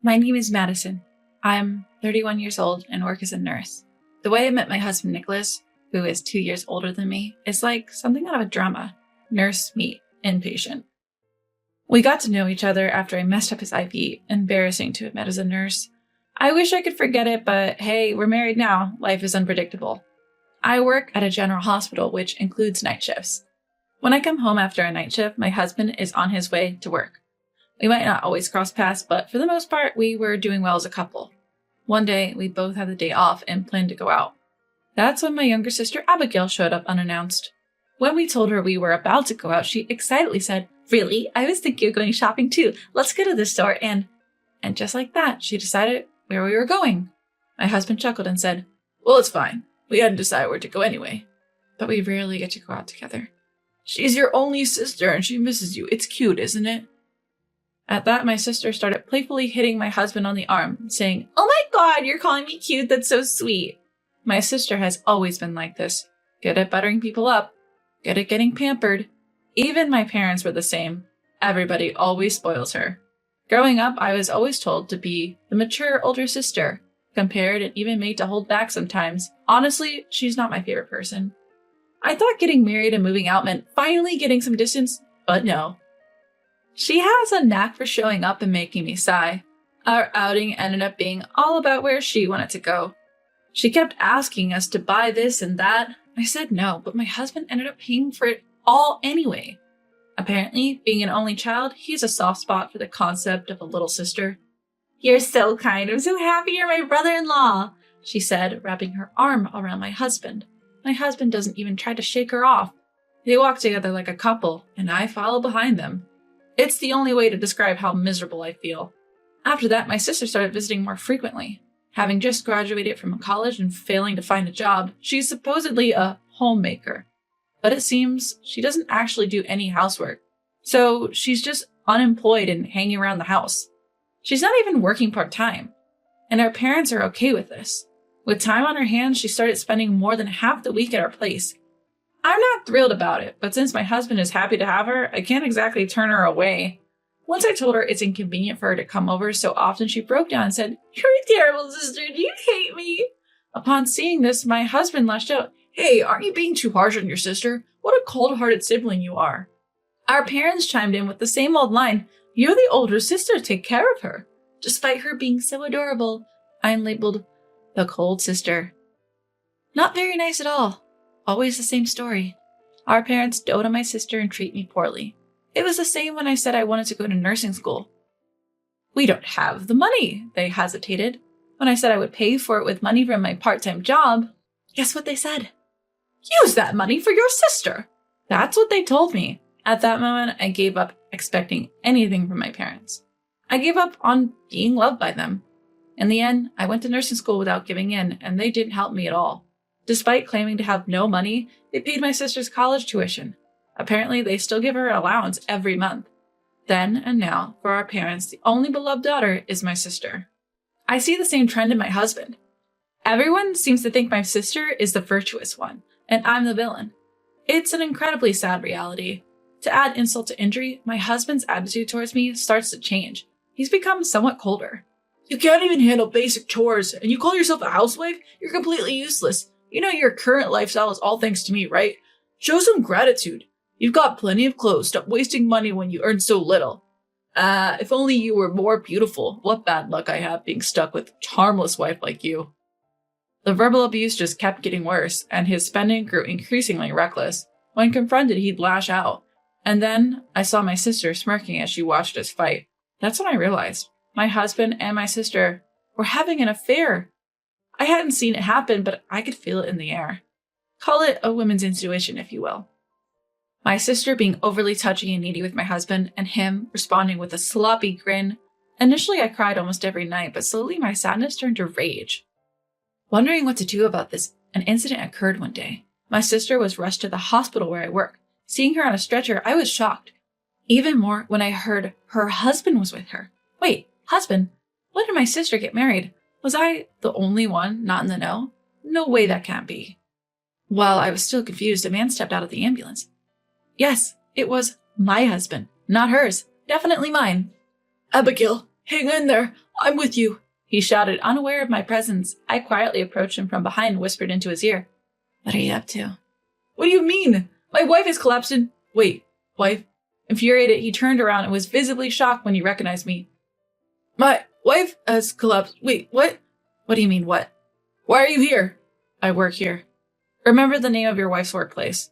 My name is Madison. I'm 31 years old and work as a nurse. The way I met my husband, Nicholas, who is 2 years older than me, is like something out of a drama. Nurse meet inpatient. We got to know each other after I messed up his IV, embarrassing to admit as a nurse. I wish I could forget it, but hey, we're married now. Life is unpredictable. I work at a general hospital, which includes night shifts. When I come home after a night shift, my husband is on his way to work. We might not always cross paths, but for the most part, we were doing well as a couple. One day, we both had the day off and planned to go out. That's when my younger sister Abigail showed up unannounced. When we told her we were about to go out, she excitedly said, "Really? I was thinking of going shopping too. Let's go to the store and just like that, she decided where we were going. My husband chuckled and said, "Well, it's fine. We hadn't decided where to go anyway. But we rarely get to go out together. She's your only sister and she misses you. It's cute, isn't it?" At that, my sister started playfully hitting my husband on the arm, saying, "Oh my God, you're calling me cute. That's so sweet." My sister has always been like this. Good at buttering people up. Good at getting pampered. Even my parents were the same. Everybody always spoils her. Growing up, I was always told to be the mature older sister, compared and even made to hold back sometimes. Honestly, she's not my favorite person. I thought getting married and moving out meant finally getting some distance, but no. She has a knack for showing up and making me sigh. Our outing ended up being all about where she wanted to go. She kept asking us to buy this and that. I said no, but my husband ended up paying for it all anyway. Apparently, being an only child, he has a soft spot for the concept of a little sister. "You're so kind. I'm so happy you're my brother-in-law," she said, wrapping her arm around my husband. My husband doesn't even try to shake her off. They walk together like a couple, and I follow behind them. It's the only way to describe how miserable I feel. After that, my sister started visiting more frequently. Having just graduated from college and failing to find a job, she's supposedly a homemaker. But it seems she doesn't actually do any housework. So she's just unemployed and hanging around the house. She's not even working part-time. And our parents are okay with this. With time on her hands, she started spending more than half the week at our place. I'm not thrilled about it, but since my husband is happy to have her, I can't exactly turn her away. Once I told her it's inconvenient for her to come over so often, she broke down and said, "You're a terrible sister. Do you hate me?" Upon seeing this, my husband lashed out, "Hey, aren't you being too harsh on your sister? What a cold-hearted sibling you are." Our parents chimed in with the same old line, "You're the older sister. Take care of her." Despite her being so adorable, I'm labeled the cold sister. Not very nice at all. Always the same story. Our parents dote on my sister and treat me poorly. It was the same when I said I wanted to go to nursing school. "We don't have the money," they hesitated. When I said I would pay for it with money from my part-time job, guess what they said? "Use that money for your sister." That's what they told me. At that moment, I gave up expecting anything from my parents. I gave up on being loved by them. In the end, I went to nursing school without giving in, and they didn't help me at all. Despite claiming to have no money, they paid my sister's college tuition. Apparently, they still give her an allowance every month. Then and now, for our parents, the only beloved daughter is my sister. I see the same trend in my husband. Everyone seems to think my sister is the virtuous one, and I'm the villain. It's an incredibly sad reality. To add insult to injury, my husband's attitude towards me starts to change. He's become somewhat colder. "You can't even handle basic chores, and you call yourself a housewife? You're completely useless. You know your current lifestyle is all thanks to me, right? Show some gratitude. You've got plenty of clothes. Stop wasting money when you earn so little. If only you were more beautiful. What bad luck I have being stuck with a harmless wife like you." The verbal abuse just kept getting worse, and his spending grew increasingly reckless. When confronted, he'd lash out. And then I saw my sister smirking as she watched us fight. That's when I realized my husband and my sister were having an affair. I hadn't seen it happen, but I could feel it in the air. Call it a woman's intuition, if you will. My sister being overly touchy and needy with my husband, and him responding with a sloppy grin. Initially, I cried almost every night, but slowly my sadness turned to rage. Wondering what to do about this, an incident occurred one day. My sister was rushed to the hospital where I work. Seeing her on a stretcher, I was shocked. Even more when I heard her husband was with her. Wait, husband? When did my sister get married? Was I the only one not in the know? No way that can't be. While I was still confused, a man stepped out of the ambulance. Yes, it was my husband, not hers. Definitely mine. "Abigail, hang in there. I'm with you, he shouted, unaware of my presence. I quietly approached him from behind and whispered into his ear. What are you up to? What do you mean? My wife is collapsing. Wait, wife? Infuriated, he turned around and was visibly shocked when he recognized me. My wife has collapsed. Wait, what? What do you mean, what? Why are you here? I work here. Remember the name of your wife's workplace.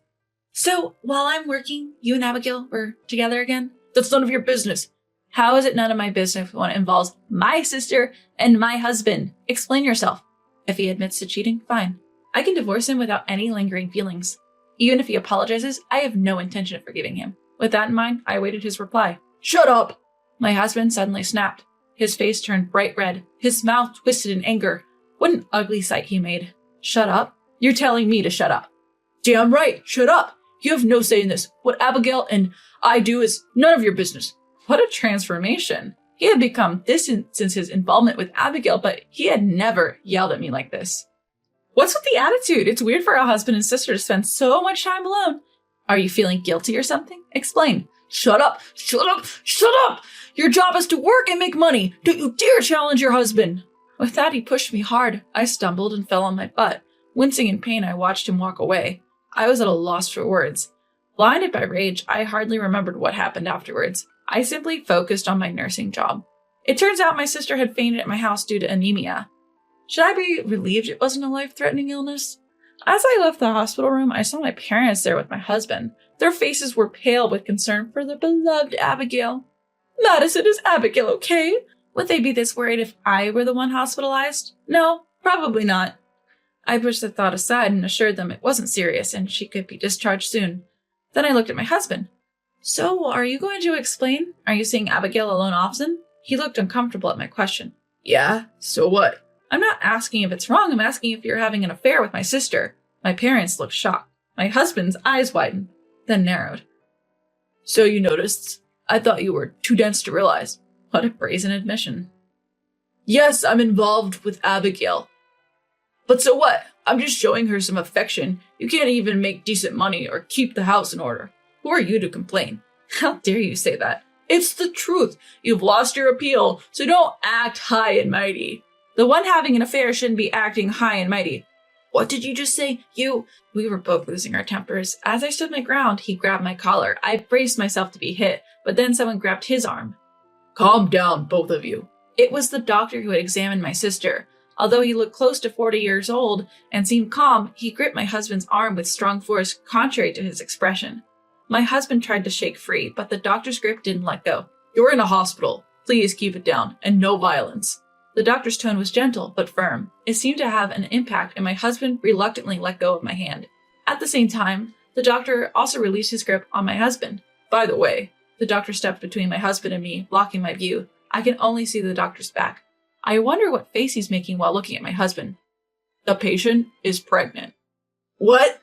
So, while I'm working, you and Abigail were together again? That's none of your business. How is it none of my business when it involves my sister and my husband? Explain yourself. If he admits to cheating, fine. I can divorce him without any lingering feelings. Even if he apologizes, I have no intention of forgiving him. With that in mind, I awaited his reply. Shut up! My husband suddenly snapped. His face turned bright red. His mouth twisted in anger. What an ugly sight he made. Shut up? You're telling me to shut up. Damn right, shut up. You have no say in this. What Abigail and I do is none of your business. What a transformation. He had become distant since his involvement with Abigail, but he had never yelled at me like this. What's with the attitude? It's weird for a husband and sister to spend so much time alone. Are you feeling guilty or something? Explain. Shut up! Shut up! Shut up! Your job is to work and make money. Don't you dare challenge your husband. With that, he pushed me hard. I stumbled and fell on my butt. Wincing in pain, I watched him walk away. I was at a loss for words. Blinded by rage, I hardly remembered what happened afterwards. I simply focused on my nursing job. It turns out my sister had fainted at my house due to anemia. Should I be relieved it wasn't a life-threatening illness? As I left the hospital room, I saw my parents there with my husband. Their faces were pale with concern for the beloved Abigail. Madison, is Abigail okay? Would they be this worried if I were the one hospitalized? No, probably not. I pushed the thought aside and assured them it wasn't serious and she could be discharged soon. Then I looked at my husband. So, are you going to explain? Are you seeing Abigail alone often? He looked uncomfortable at my question. Yeah, so what? I'm not asking if it's wrong, I'm asking if you're having an affair with my sister. My parents looked shocked. My husband's eyes widened, then narrowed. So you noticed? I thought you were too dense to realize. What a brazen admission. Yes, I'm involved with Abigail. But so what? I'm just showing her some affection. You can't even make decent money or keep the house in order. Who are you to complain? How dare you say that? It's the truth. You've lost your appeal, so don't act high and mighty. The one having an affair shouldn't be acting high and mighty. What did you just say? We were both losing our tempers. As I stood my ground, he grabbed my collar. I braced myself to be hit, but then someone grabbed his arm. Calm down, both of you. It was the doctor who had examined my sister. Although he looked close to 40 years old and seemed calm, he gripped my husband's arm with strong force, contrary to his expression. My husband tried to shake free, but the doctor's grip didn't let go. You're in a hospital. Please keep it down, and no violence. The doctor's tone was gentle, but firm. It seemed to have an impact, and my husband reluctantly let go of my hand. At the same time, the doctor also released his grip on my husband. By the way, the doctor stepped between my husband and me, blocking my view. I can only see the doctor's back. I wonder what face he's making while looking at my husband. The patient is pregnant. What?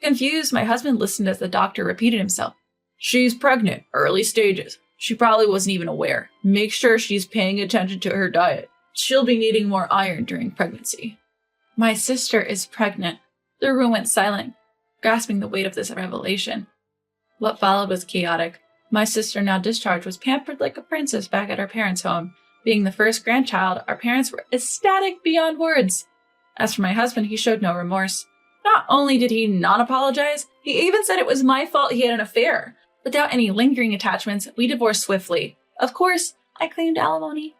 Confused, my husband listened as the doctor repeated himself. She's pregnant, early stages. She probably wasn't even aware. Make sure she's paying attention to her diet. She'll be needing more iron during pregnancy. My sister is pregnant. The room went silent, grasping the weight of this revelation. What followed was chaotic. My sister, now discharged, was pampered like a princess back at our parents' home. Being the first grandchild, our parents were ecstatic beyond words. As for my husband, he showed no remorse. Not only did he not apologize, he even said it was my fault he had an affair. Without any lingering attachments, we divorced swiftly. Of course, I claimed alimony.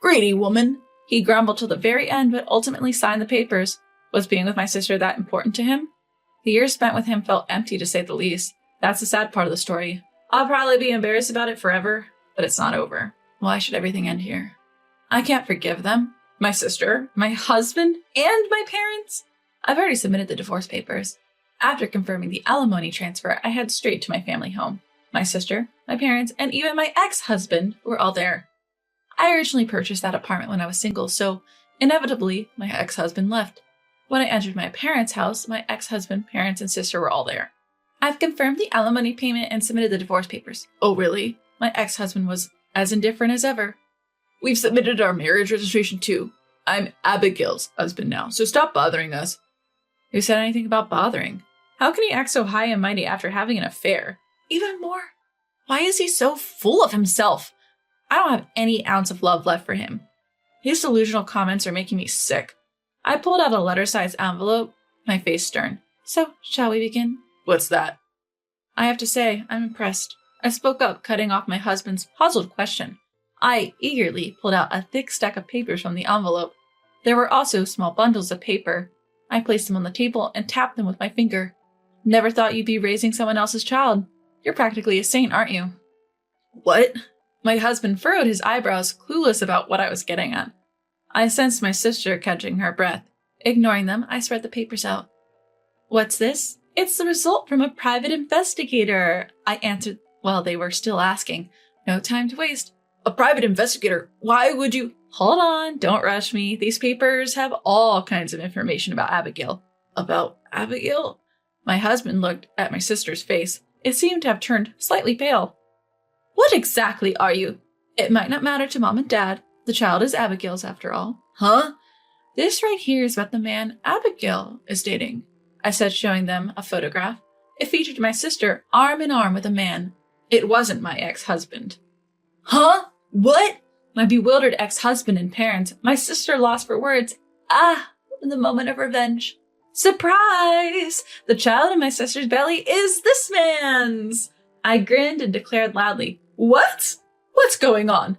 Greedy woman, he grumbled till the very end, but ultimately signed the papers. Was being with my sister that important to him? The years spent with him felt empty, to say the least. That's the sad part of the story. I'll probably be embarrassed about it forever, but it's not over. Why should everything end here? I can't forgive them. My sister, my husband, and my parents. I've already submitted the divorce papers. After confirming the alimony transfer, I head straight to my family home. My sister, my parents, and even my ex-husband were all there. I originally purchased that apartment when I was single, so inevitably, my ex-husband left. When I entered my parents' house, my ex-husband, parents, and sister were all there. I've confirmed the alimony payment and submitted the divorce papers. Oh, really? My ex-husband was as indifferent as ever. We've submitted our marriage registration too. I'm Abigail's husband now, so stop bothering us. Who said anything about bothering? How can he act so high and mighty after having an affair? Even more, why is he so full of himself? I don't have any ounce of love left for him. His delusional comments are making me sick. I pulled out a letter-sized envelope, my face stern. So, shall we begin? What's that? I have to say, I'm impressed. I spoke up, cutting off my husband's puzzled question. I eagerly pulled out a thick stack of papers from the envelope. There were also small bundles of paper. I placed them on the table and tapped them with my finger. Never thought you'd be raising someone else's child. You're practically a saint, aren't you? What? My husband furrowed his eyebrows, clueless about what I was getting at. I sensed my sister catching her breath. Ignoring them, I spread the papers out. What's this? It's the result from a private investigator, I answered while they were still asking. No time to waste. A private investigator? Why would you? Hold on, don't rush me. These papers have all kinds of information about Abigail. About Abigail? My husband looked at my sister's face. It seemed to have turned slightly pale. What exactly are you? It might not matter to Mom and Dad. The child is Abigail's after all. Huh? This right here is about the man Abigail is dating, I said, showing them a photograph. It featured my sister arm in arm with a man. It wasn't my ex-husband. Huh? What? My bewildered ex-husband and parents, my sister lost for words. In the moment of revenge. Surprise! The child in my sister's belly is this man's! I grinned and declared loudly, What? What's going on?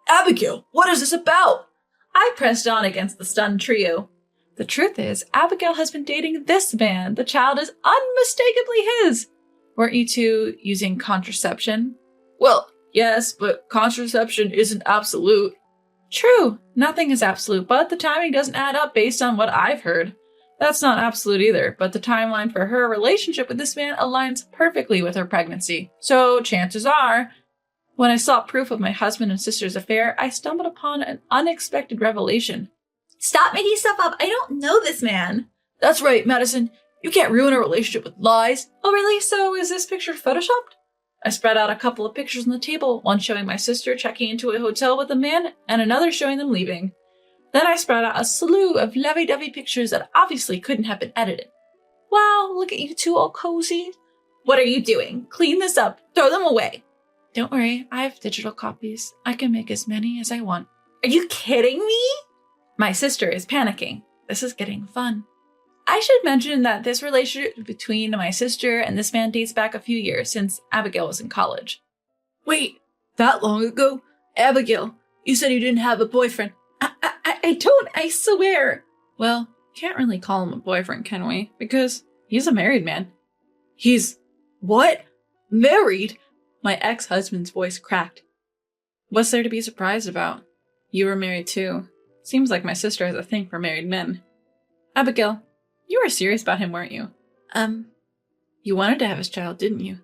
Abigail, what is this about? I pressed on against the stunned trio. The truth is, Abigail has been dating this man. The child is unmistakably his. Weren't you two using contraception? Well, yes, but contraception isn't absolute. True, nothing is absolute, but the timing doesn't add up based on what I've heard. That's not absolute either, but the timeline for her relationship with this man aligns perfectly with her pregnancy. So chances are, when I saw proof of my husband and sister's affair, I stumbled upon an unexpected revelation. Stop making stuff up. I don't know this man. That's right, Madison. You can't ruin a relationship with lies. Oh, really? So is this picture photoshopped? I spread out a couple of pictures on the table, one showing my sister checking into a hotel with a man and another showing them leaving. Then I spread out a slew of lovey-dovey pictures that obviously couldn't have been edited. Wow, look at you two all cozy. What are you doing? Clean this up. Throw them away. Don't worry, I have digital copies. I can make as many as I want. Are you kidding me? My sister is panicking. This is getting fun. I should mention that this relationship between my sister and this man dates back a few years, since Abigail was in college. Wait, that long ago? Abigail, you said you didn't have a boyfriend. I don't, I swear. Well, can't really call him a boyfriend, can we? Because he's a married man. He's... what? Married? My ex-husband's voice cracked. What's there to be surprised about? You were married too. Seems like my sister has a thing for married men. Abigail, you were serious about him, weren't you? You wanted to have his child, didn't you?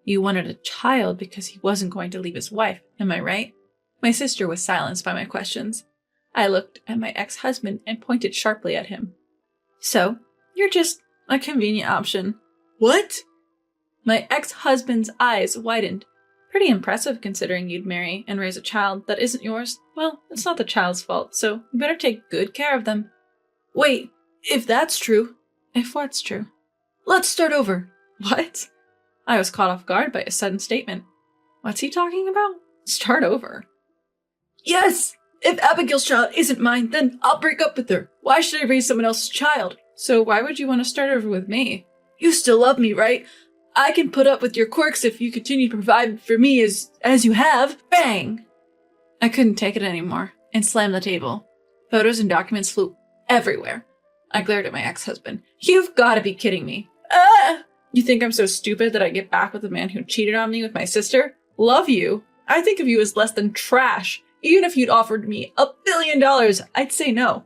You wanted a child because he wasn't going to leave his wife, am I right? My sister was silenced by my questions. I looked at my ex-husband and pointed sharply at him. So, you're just a convenient option. What? My ex-husband's eyes widened. Pretty impressive considering you'd marry and raise a child that isn't yours. Well, it's not the child's fault, so you better take good care of them. Wait, if that's true. If what's true? Let's start over. What? I was caught off guard by a sudden statement. What's he talking about? Start over. Yes! If Abigail's child isn't mine, then I'll break up with her. Why should I raise someone else's child? So why would you want to start over with me? You still love me, right? I can put up with your quirks if you continue to provide for me as you have. Bang! I couldn't take it anymore and slammed the table. Photos and documents flew everywhere. I glared at my ex-husband. You've got to be kidding me. You think I'm so stupid that I get back with the man who cheated on me with my sister? Love you. I think of you as less than trash. Even if you'd offered me $1 billion, I'd say no.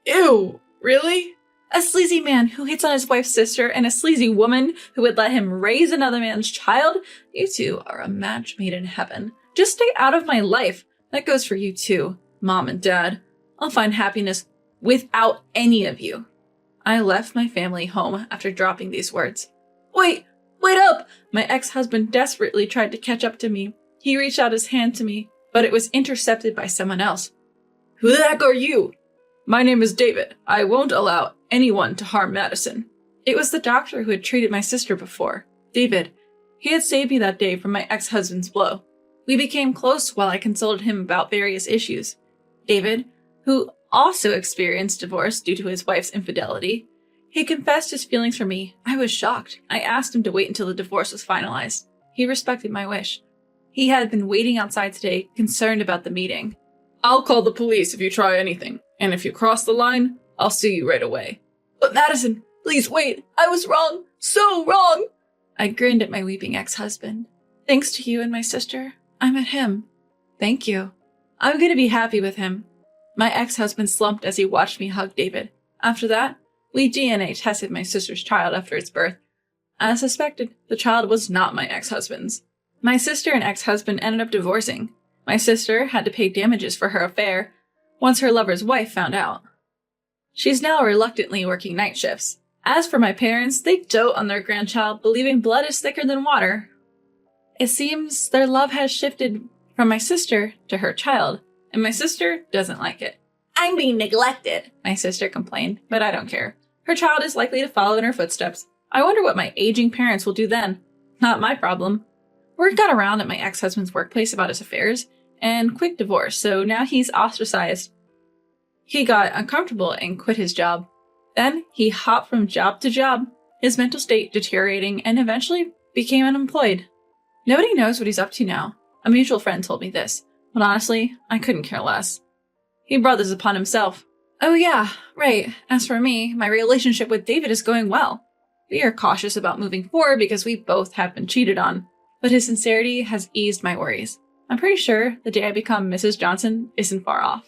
Ew, really? A sleazy man who hits on his wife's sister and a sleazy woman who would let him raise another man's child? You two are a match made in heaven. Just stay out of my life. That goes for you too, Mom and Dad. I'll find happiness without any of you. I left my family home after dropping these words. Wait up! My ex-husband desperately tried to catch up to me. He reached out his hand to me, but it was intercepted by someone else. Who the heck are you? My name is David. I won't allow anyone to harm Madison. It was the doctor who had treated my sister before. David. He had saved me that day from my ex-husband's blow. We became close while I consulted him about various issues. David, who also experienced divorce due to his wife's infidelity. He confessed his feelings for me. I was shocked. I asked him to wait until the divorce was finalized. He respected my wish. He had been waiting outside today, concerned about the meeting. I'll call the police if you try anything, and if you cross the line, I'll sue you right away. But Madison, please wait. I was wrong. So wrong. I grinned at my weeping ex-husband. Thanks to you and my sister, I met him. Thank you. I'm going to be happy with him. My ex-husband slumped as he watched me hug David. After that, we DNA tested my sister's child after its birth. As suspected, the child was not my ex-husband's. My sister and ex-husband ended up divorcing. My sister had to pay damages for her affair once her lover's wife found out. She's now reluctantly working night shifts. As for my parents, they dote on their grandchild, believing blood is thicker than water. It seems their love has shifted from my sister to her child, and my sister doesn't like it. I'm being neglected, my sister complained, but I don't care. Her child is likely to follow in her footsteps. I wonder what my aging parents will do then. Not my problem. Word got around at my ex-husband's workplace about his affairs and quick divorce, so now he's ostracized. He got uncomfortable and quit his job. Then he hopped from job to job, his mental state deteriorating, and eventually became unemployed. Nobody knows what he's up to now. A mutual friend told me this, but honestly, I couldn't care less. He brought this upon himself. Oh yeah, right. As for me, my relationship with David is going well. We are cautious about moving forward because we both have been cheated on, but his sincerity has eased my worries. I'm pretty sure the day I become Mrs. Johnson isn't far off.